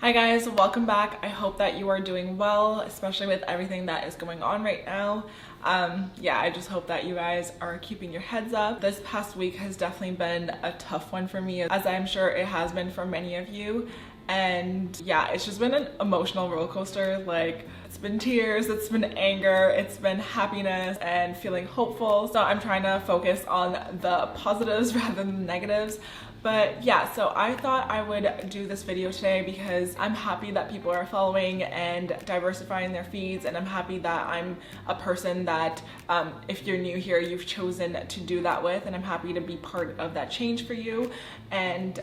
Hi guys, welcome back. I hope that you are doing well, especially with everything that is going on right now. I just hope that you guys are keeping your heads up. This past week has definitely been a tough one for me, as I'm sure it has been for many of you. And yeah, it's just been an emotional roller coaster. Like, it's been tears, it's been anger, it's been happiness and feeling hopeful. So I'm trying to focus on the positives rather than the negatives. But yeah, so I thought I would do this video today because I'm happy that people are following and diversifying their feeds, and I'm happy that I'm a person that if you're new here, you've chosen to do that with, and I'm happy to be part of that change for you. And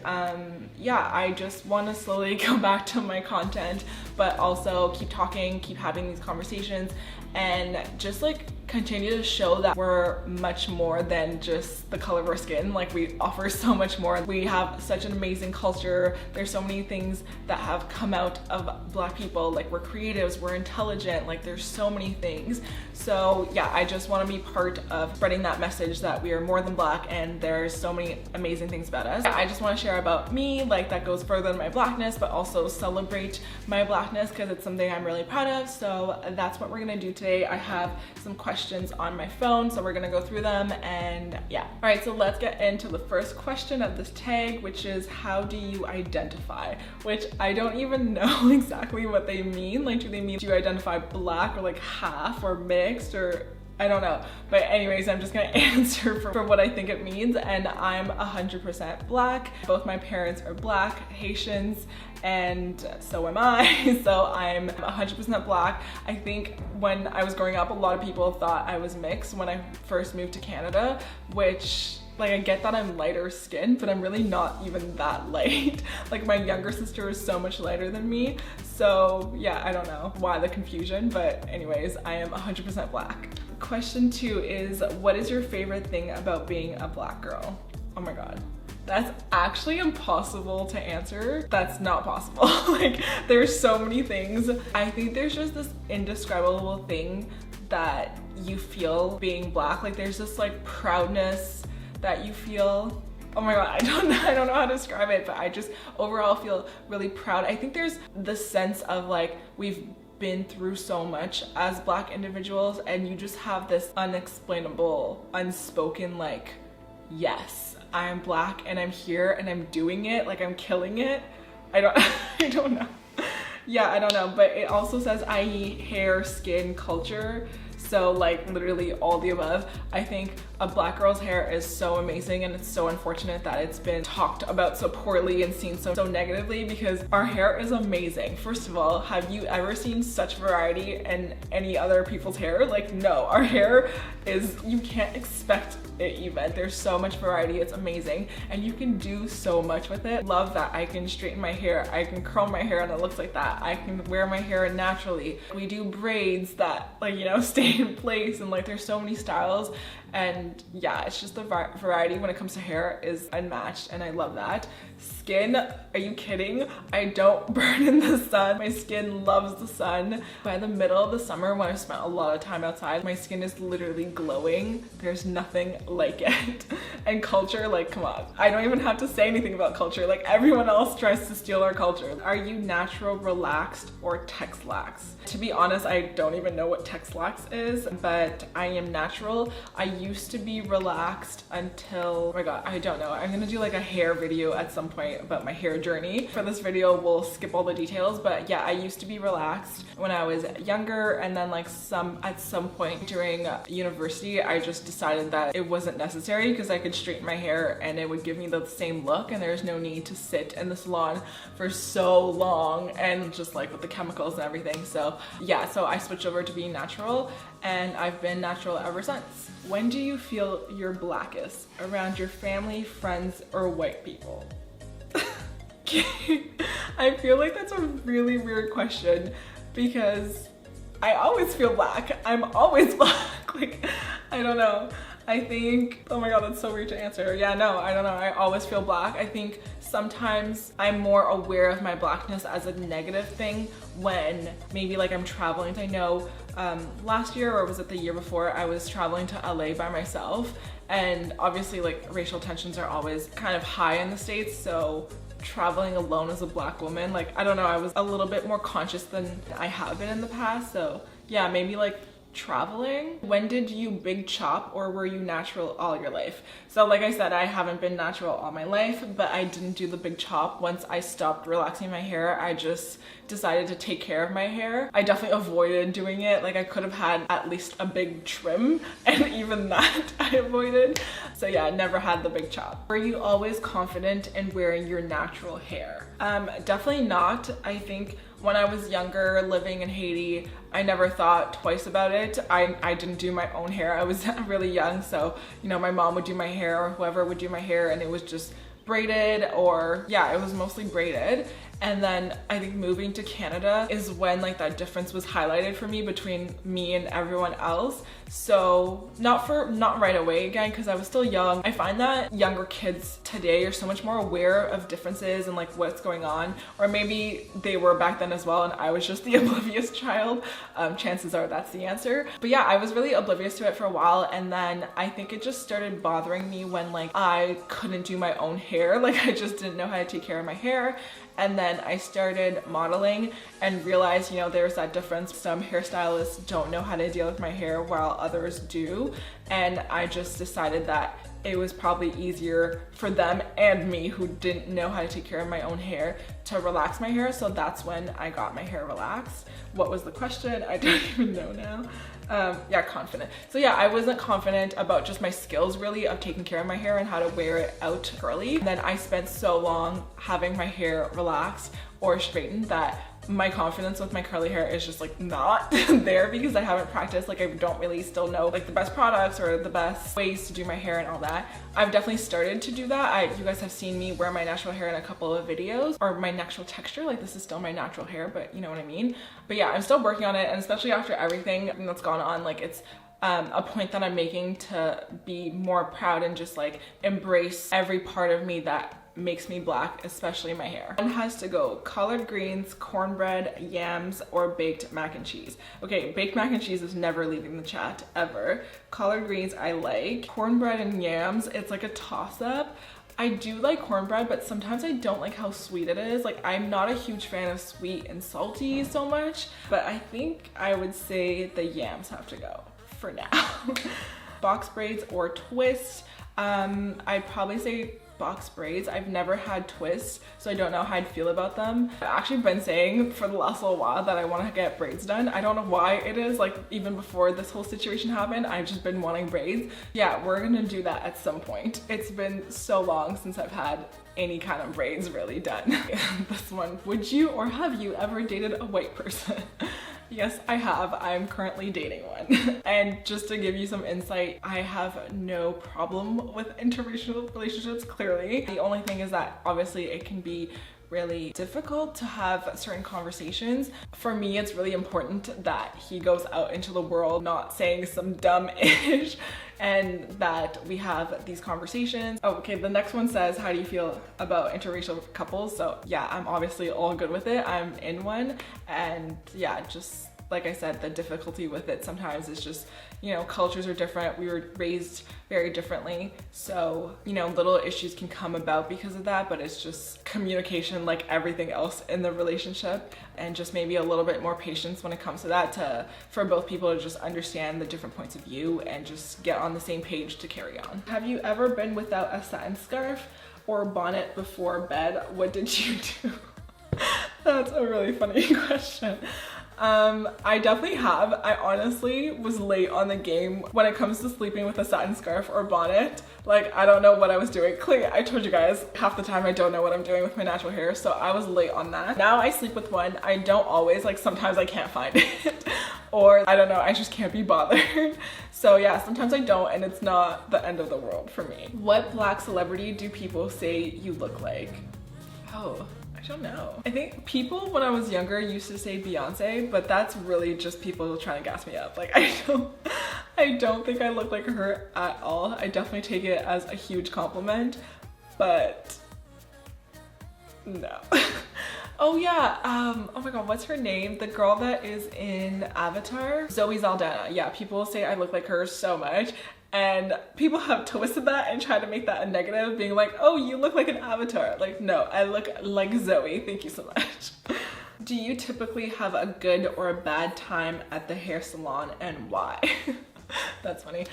yeah, I just want to slowly go back to my content, but also keep talking, keep having these conversations, and just like continue to show that we're much more than just the color of our skin. Like, we offer so much more. We have such an amazing culture. There's so many things that have come out of Black people. Like, we're creatives, we're intelligent, like there's so many things. So yeah, I just want to be part of spreading that message that we are more than Black and there's so many amazing things about us. I just want to share about me, like that goes further than my Blackness, but also celebrate my Blackness because it's something I'm really proud of. So that's what we're gonna do today. I have some questions on my phone, so we're gonna go through them, and yeah. All right, so let's get into the first question of this tag, which is, how do you identify? Which I don't even know exactly what they mean. Like, do they mean, do you identify Black or like half or mixed, or I don't know. But anyways, I'm just gonna answer for what I think it means, and I'm 100% Black. Both my parents are Black, Haitians, and so am I. So I'm 100% Black. I think when I was growing up, a lot of people thought I was mixed when I first moved to Canada, which, like, I get that I'm lighter skinned, but I'm really not even that light. Like, my younger sister is so much lighter than me. So yeah, I don't know why the confusion, but anyways, I am 100% Black. Question 2 is, what is your favorite thing about being a Black girl? Oh my God. That's actually impossible to answer. That's not possible. Like, there's so many things. I think there's just this indescribable thing that you feel being Black. Like, there's this like proudness that you feel. Oh my God, I don't know how to describe it, but I just overall feel really proud. I think there's the sense of like, we've been through so much as Black individuals, and you just have this unexplainable, unspoken like, yes, I am Black and I'm here and I'm doing it, like I'm killing it. I don't know. Yeah, I don't know, but it also says i.e. hair, skin, culture. So like literally all the above. I think a Black girl's hair is so amazing, and it's so unfortunate that it's been talked about so poorly and seen so negatively, because our hair is amazing. First of all, have you ever seen such variety in any other people's hair? Like, no, our hair is, you can't expect it even. There's so much variety, it's amazing, and you can do so much with it. Love that I can straighten my hair, I can curl my hair and it looks like that, I can wear my hair naturally. We do braids that, like, you know, stay in place, and like there's so many styles. And yeah, it's just the variety when it comes to hair is unmatched, and I love that. Skin, are you kidding? I don't burn in the sun. My skin loves the sun. By the middle of the summer, when I've spent a lot of time outside, my skin is literally glowing. There's nothing like it. And culture, like, come on. I don't even have to say anything about culture. Like, everyone else tries to steal our culture. Are you natural, relaxed, or text-lax? To be honest, I don't even know what text-lax is, but I am natural. I used to be relaxed until, oh my God, I don't know. I'm gonna do like a hair video at some point about my hair journey. For this video, we'll skip all the details, but yeah, I used to be relaxed when I was younger, and then like at some point during university, I just decided that it wasn't necessary because I could straighten my hair and it would give me the same look, and there's no need to sit in the salon for so long and just like with the chemicals and everything. So yeah, so I switched over to being natural, and I've been natural ever since. When do you feel your Blackest? Around your family, friends, or white people? I feel like that's a really weird question, because I always feel Black. I'm always Black. Like, I don't know. I think, oh my God, that's so weird to answer. Yeah, no, I don't know. I always feel Black. I think sometimes I'm more aware of my Blackness as a negative thing when maybe like I'm traveling. I know last year, or was it the year before, I was traveling to LA by myself, and obviously like racial tensions are always kind of high in the States, so traveling alone as a Black woman. Like, I don't know, I was a little bit more conscious than I have been in the past. So yeah, maybe like traveling. When did you big chop, or were you natural all your life? So like I said, I haven't been natural all my life, but I didn't do the big chop. Once I stopped relaxing my hair, I just decided to take care of my hair. I definitely avoided doing it. Like, I could have had at least a big trim, and even that I avoided. So yeah, never had the big chop. Were you always confident in wearing your natural hair? Definitely not. I think when I was younger, living in Haiti, I never thought twice about it. I didn't do my own hair. I was really young, so you know, my mom would do my hair, or whoever would do my hair, and it was just braided, or yeah, it was mostly braided. And then I think moving to Canada is when like that difference was highlighted for me between me and everyone else. So not right away again, because I was still young. I find that younger kids today are so much more aware of differences and like what's going on, or maybe they were back then as well and I was just the oblivious child. Chances are that's the answer. But yeah, I was really oblivious to it for a while, and then I think it just started bothering me when like I couldn't do my own hair. Like, I just didn't know how to take care of my hair. And then I started modeling and realized, you know, there's that difference. Some hairstylists don't know how to deal with my hair while others do. And I just decided that it was probably easier for them and me, who didn't know how to take care of my own hair, to relax my hair. So that's when I got my hair relaxed. What was the question? I don't even know now. Yeah, confident. So yeah, I wasn't confident about just my skills really of taking care of my hair and how to wear it out curly. And then I spent so long having my hair relaxed or straightened that my confidence with my curly hair is just like not there, because I haven't practiced. Like, I don't really still know like the best products or the best ways to do my hair and all that. I've definitely started to do that. You guys have seen me wear my natural hair in a couple of videos, or my natural texture. Like, this is still my natural hair, but you know what I mean. But yeah, I'm still working on it, and especially after everything that's gone on, like, it's a point that I'm making to be more proud and just like embrace every part of me that makes me Black, especially my hair. One has to go collard greens, cornbread, yams, or baked mac and cheese. Okay, baked mac and cheese is never leaving the chat, ever. Collard greens I like. Cornbread and yams, it's like a toss-up. I do like cornbread, but sometimes I don't like how sweet it is. Like, I'm not a huge fan of sweet and salty so much, but I think I would say the yams have to go for now. Box braids or twist. I'd probably say box braids. I've never had twists, so I don't know how I'd feel about them. I've actually been saying for the last little while that I want to get braids done. I don't know why it is, like, even before this whole situation happened, I've just been wanting braids. Yeah, we're gonna do that at some point. It's been so long since I've had any kind of braids really done. This one, would you or have you ever dated a white person? Yes, I have. I'm currently dating one. And just to give you some insight, I have no problem with interracial relationships, clearly. The only thing is that obviously it can be really difficult to have certain conversations. For me, it's really important that he goes out into the world not saying some dumb-ish, and that we have these conversations. Oh, okay, the next one says, how do you feel about interracial couples? So yeah, I'm obviously all good with it. I'm in one, and yeah, just like I said, the difficulty with it sometimes is just, you know, cultures are different. We were raised very differently. So, you know, little issues can come about because of that, but it's just communication like everything else in the relationship, and just maybe a little bit more patience when it comes to that, for both people to just understand the different points of view and just get on the same page to carry on. Have you ever been without a satin scarf or bonnet before bed? What did you do? That's a really funny question. I definitely have. I honestly was late on the game when it comes to sleeping with a satin scarf or bonnet. Like, I don't know what I was doing. Clearly, I told you guys, half the time I don't know what I'm doing with my natural hair, so I was late on that. Now I sleep with one. I don't always, like, sometimes I can't find it. Or, I don't know, I just can't be bothered. So yeah, sometimes I don't, and it's not the end of the world for me. What Black celebrity do people say you look like? Oh, I don't know. I think people when I was younger used to say Beyonce, but that's really just people trying to gas me up. Like, I don't think I look like her at all. I definitely take it as a huge compliment, but no. Oh yeah, oh my god, what's her name? The girl that is in Avatar? Zoe Saldana. Yeah, people say I look like her so much. And people have twisted that and tried to make that a negative, being like, oh, you look like an avatar. Like, no, I look like Zoe. Thank you so much. Do you typically have a good or a bad time at the hair salon, and why? That's funny.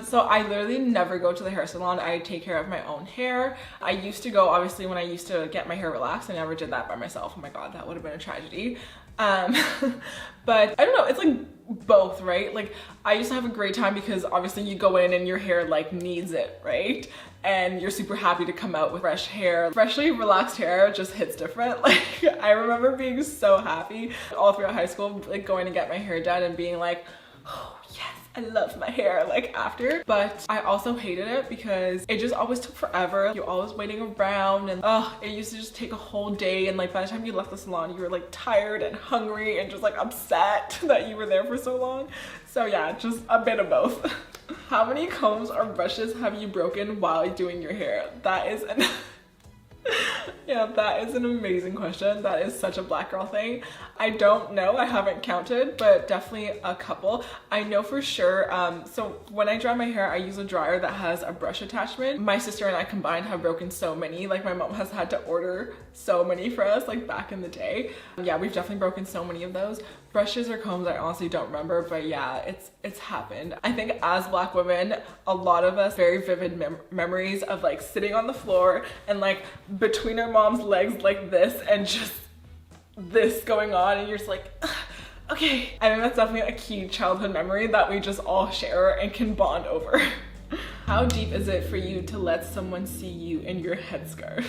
So I literally never go to the hair salon. I take care of my own hair. I used to go, obviously, when I used to get my hair relaxed. I never did that by myself. Oh my God, that would have been a tragedy. But I don't know, it's like both, right? Like, I used to have a great time because obviously you go in and your hair like needs it, right? And you're super happy to come out with fresh hair. Freshly relaxed hair just hits different. Like, I remember being so happy all throughout high school, like going to get my hair done and being like, oh yes, I love my hair, like, after. But I also hated it because it just always took forever. You're always waiting around, and it used to just take a whole day, and like by the time you left the salon you were like tired and hungry and just like upset that you were there for so long. So yeah, just a bit of both. How many combs or brushes have you broken while doing your hair? That is an yeah, that is an amazing question. That is such a black girl thing. I don't know, I haven't counted, but definitely a couple. I know for sure, so when I dry my hair, I use a dryer that has a brush attachment. My sister and I combined have broken so many. Like, my mom has had to order so many for us, like back in the day. Yeah, we've definitely broken so many of those. Brushes or combs, I honestly don't remember, but yeah, it's happened. I think as black women, a lot of us very vivid memories of like sitting on the floor and like between our mom's legs like this and just this going on, and you're just like, okay. I think that's definitely a key childhood memory that we just all share and can bond over. How deep is it for you to let someone see you in your headscarf?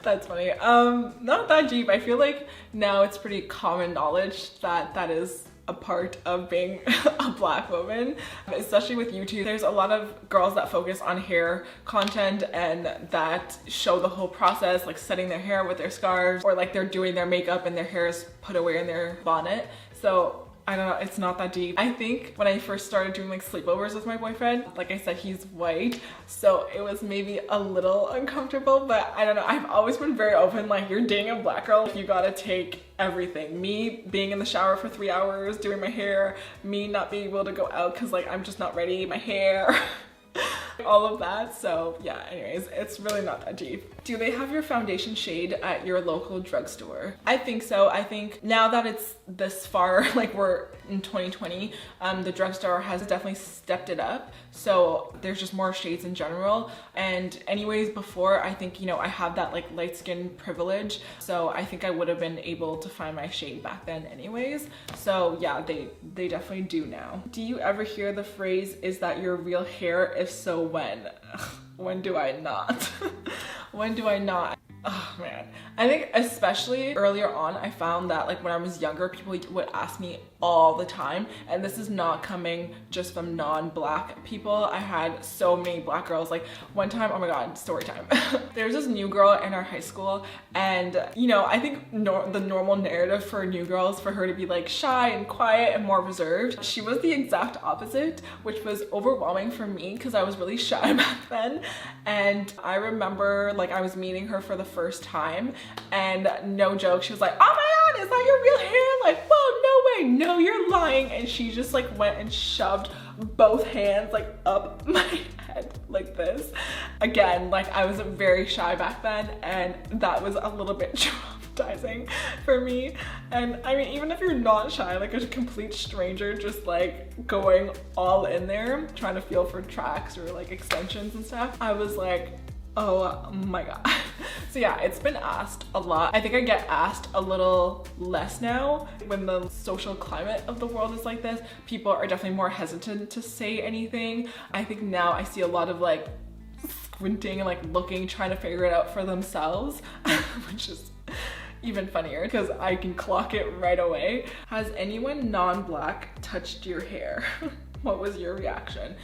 That's funny. Not that deep. I feel like now it's pretty common knowledge that that is a part of being a black woman, especially with YouTube. There's a lot of girls that focus on hair content and that show the whole process, like setting their hair with their scarves, or like they're doing their makeup and their hair is put away in their bonnet. So I don't know, it's not that deep. I think when I first started doing like sleepovers with my boyfriend, like I said, he's white, so it was maybe a little uncomfortable, but I don't know, I've always been very open. Like, you're dating a black girl, you gotta take everything. Me being in the shower for 3 hours doing my hair, me not being able to go out because like I'm just not ready, my hair, all of that. So yeah, anyways, it's really not that deep. Do they have your foundation shade at your local drugstore? I think so. I think now that it's this far, like we're in 2020, the drugstore has definitely stepped it up. So there's just more shades in general. And anyways, before, I think, you know, I have that like light skin privilege. So I think I would have been able to find my shade back then anyways. So yeah, they definitely do now. Do you ever hear the phrase, is that your real hair? If so, when? When do I not? When do I not? Oh man, I think especially earlier on, I found that like when I was younger, people would ask me all the time, and this is not coming just from non-black people. I had so many black girls. Like one time, oh my god, story time. There's this new girl in our high school, and you know, I think the normal narrative for new girls, for her to be like shy and quiet and more reserved. She was the exact opposite, which was overwhelming for me because I was really shy back then. And I remember like I was meeting her for the first time, and no joke, she was like, oh my god, is that your real hair? Like, whoa, no way, no, you're lying. And she just like went and shoved both hands like up my head like this. Again, like I was very shy back then, and that was a little bit traumatizing for me. And I mean, even if you're not shy, like a complete stranger just like going all in there trying to feel for tracks or like extensions and stuff, I was like, oh my god. So yeah, it's been asked a lot. I think I get asked a little less now. When the social climate of the world is like this, people are definitely more hesitant to say anything. I think now I see a lot of like squinting and like looking, trying to figure it out for themselves, which is even funnier because I can clock it right away. Has anyone non-black touched your hair? What was your reaction?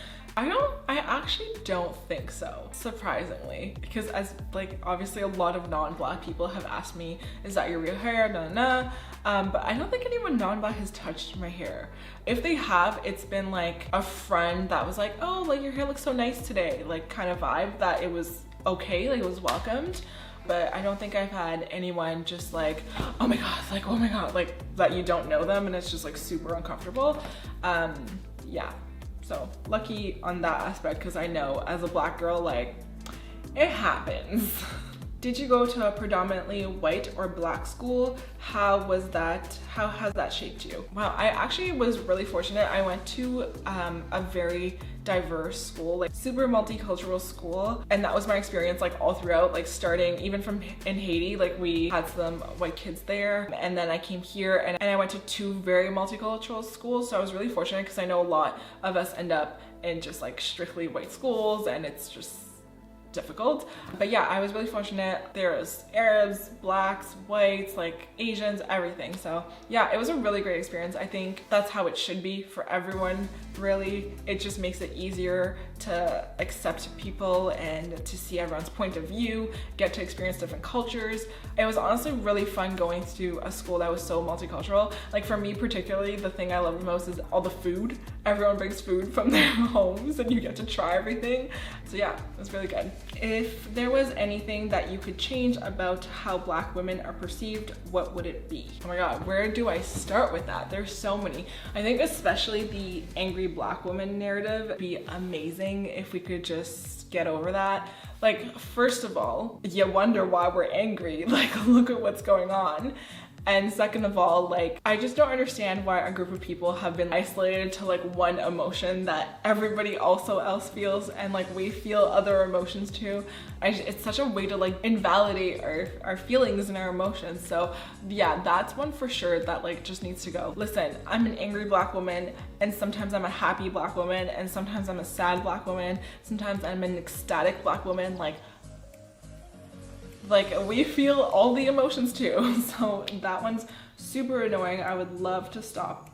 I actually don't think so, surprisingly, because as like obviously a lot of non-black people have asked me, is that your real hair? But I don't think anyone non-black has touched my hair. If they have, it's been like a friend that was like, oh, like your hair looks so nice today, like kind of vibe, that it was okay, like it was welcomed. But I don't think I've had anyone just like, oh my god, like that you don't know them and it's just like super uncomfortable. Yeah. So lucky on that aspect, because I know as a black girl, like, it happens. Did you go to a predominantly white or black school? How has that shaped you? Wow, I actually was really fortunate. I went to a very diverse school, like super multicultural school, and that was my experience like all throughout, like starting even from in Haiti, like we had some white kids there, and then I came here and I went to 2 very multicultural schools. So I was really fortunate, because I know a lot of us end up in just like strictly white schools, and it's just difficult. But yeah, I was really fortunate. There was Arabs, blacks, whites, like Asians, everything. So yeah, it was a really great experience. I think that's how it should be for everyone, really. It just makes it easier to accept people and to see everyone's point of view, get to experience different cultures. It was honestly really fun going to a school that was so multicultural. Like for me particularly, the thing I love the most is all the food. Everyone brings food from their homes and you get to try everything. So yeah, it was really good. If there was anything that you could change about how black women are perceived, what would it be? Oh my god, where do I start with that? There's so many. I think especially the angry black woman narrative would be amazing if we could just get over that. Like, first of all, you wonder why we're angry. Like, look at what's going on. And second of all, like, I just don't understand why a group of people have been isolated to like one emotion that everybody also else feels, and like we feel other emotions too. It's such a way to like invalidate our feelings and our emotions. So yeah, that's one for sure that like just needs to go. Listen, I'm an angry black woman, and sometimes I'm a happy black woman, and sometimes I'm a sad black woman, sometimes I'm an ecstatic black woman. Like we feel all the emotions too. So that one's super annoying. I would love to stop.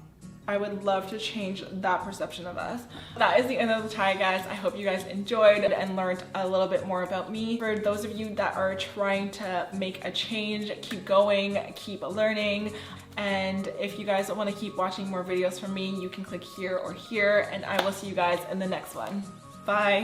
I would love to change that perception of us. That is the end of the tag, guys. I hope you guys enjoyed and learned a little bit more about me. For those of you that are trying to make a change, keep going, keep learning. And if you guys want to keep watching more videos from me, you can click here or here, and I will see you guys in the next one. Bye.